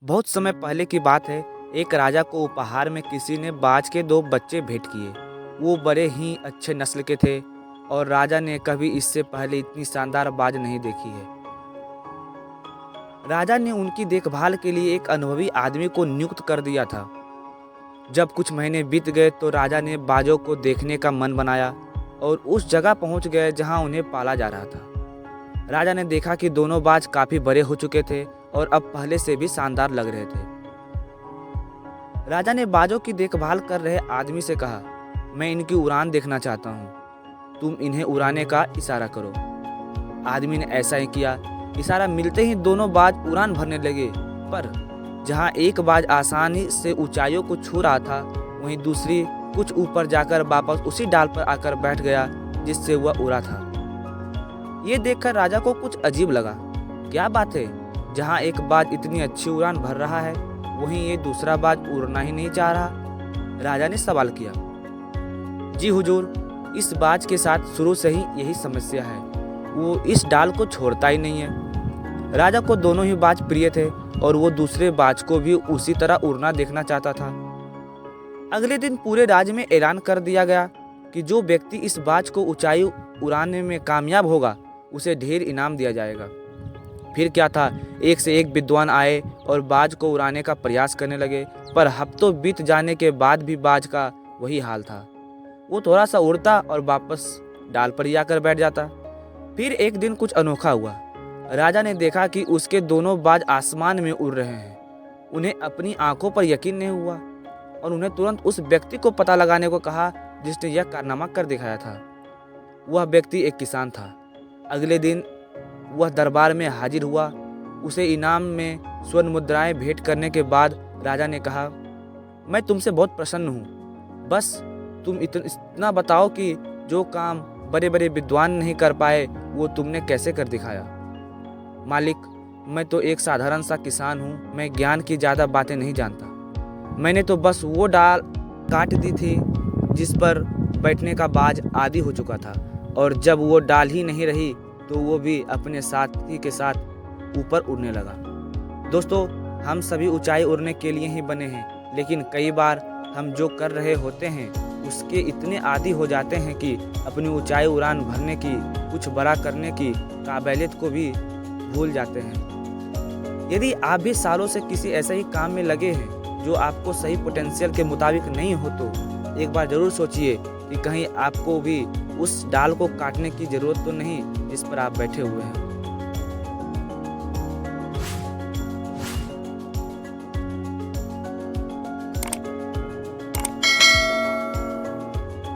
बहुत समय पहले की बात है। एक राजा को उपहार में किसी ने बाज के दो बच्चे भेंट किए। वो बड़े ही अच्छे नस्ल के थे और राजा ने कभी इससे पहले इतनी शानदार बाज नहीं देखी है। राजा ने उनकी देखभाल के लिए एक अनुभवी आदमी को नियुक्त कर दिया था। जब कुछ महीने बीत गए तो राजा ने बाजों को देखने का मन बनाया और उस जगह पहुंच गए जहां उन्हें पाला जा रहा था। राजा ने देखा कि दोनों बाज काफी बड़े हो चुके थे और अब पहले से भी शानदार लग रहे थे। राजा ने बाजों की देखभाल कर रहे आदमी से कहा, मैं इनकी उड़ान देखना चाहता हूँ, तुम इन्हें उड़ाने का इशारा करो। आदमी ने ऐसा ही किया। इशारा मिलते ही दोनों बाज उड़ान भरने लगे, पर जहाँ एक बाज आसानी से ऊंचाइयों को छू रहा था, वहीं दूसरी कुछ ऊपर जाकर वापस उसी डाल पर आकर बैठ गया जिससे वह उड़ा था। ये देखकर राजा को कुछ अजीब लगा। क्या बात है, जहाँ एक बाज इतनी अच्छी उड़ान भर रहा है, वहीं ये दूसरा बाज उड़ना ही नहीं चाह रहा। राजा ने सवाल किया, जी हुजूर, इस बाज के साथ शुरू से ही यही समस्या है, वो इस डाल को छोड़ता ही नहीं है। राजा को दोनों ही बाज प्रिय थे और वो दूसरे बाज को भी उसी तरह उड़ना देखना चाहता था। अगले दिन पूरे राज्य में ऐलान कर दिया गया कि जो व्यक्ति इस बाज को ऊंचाई उड़ाने में कामयाब होगा, उसे ढेर इनाम दिया जाएगा। फिर क्या था, एक से एक विद्वान आए और बाज को उड़ाने का प्रयास करने लगे, पर हफ्तों बीत जाने के बाद भी बाज का वही हाल था। वो थोड़ा सा उड़ता और वापस डाल पर ही आकर बैठ जाता। फिर एक दिन कुछ अनोखा हुआ। राजा ने देखा कि उसके दोनों बाज आसमान में उड़ रहे हैं। उन्हें अपनी आंखों पर यकीन नहीं हुआ और उन्हें तुरंत उस व्यक्ति को पता लगाने को कहा जिसने यह कारनामा कर दिखाया था। वह व्यक्ति एक किसान था। अगले दिन वह दरबार में हाजिर हुआ। उसे इनाम में स्वर्ण मुद्राएं भेंट करने के बाद राजा ने कहा, मैं तुमसे बहुत प्रसन्न हूँ, बस तुम इतना बताओ कि जो काम बड़े बड़े विद्वान नहीं कर पाए वो तुमने कैसे कर दिखाया। मालिक, मैं तो एक साधारण सा किसान हूँ, मैं ज्ञान की ज़्यादा बातें नहीं जानता। मैंने तो बस वो डाल काट दी थी जिस पर बैठने का बाज आदी हो चुका था, और जब वो डाल ही नहीं रही तो वो भी अपने साथी के साथ ऊपर उड़ने लगा। दोस्तों, हम सभी ऊंचाई उड़ने के लिए ही बने हैं, लेकिन कई बार हम जो कर रहे होते हैं उसके इतने आदी हो जाते हैं कि अपनी ऊंचाई उड़ान भरने की, कुछ बड़ा करने की काबिलियत को भी भूल जाते हैं। यदि आप भी सालों से किसी ऐसे ही काम में लगे हैं जो आपको सही पोटेंशियल के मुताबिक नहीं हो, तो एक बार ज़रूर सोचिए कि कहीं आपको भी उस डाल को काटने की ज़रूरत तो नहीं जिस पर आप बैठे हुए हैं।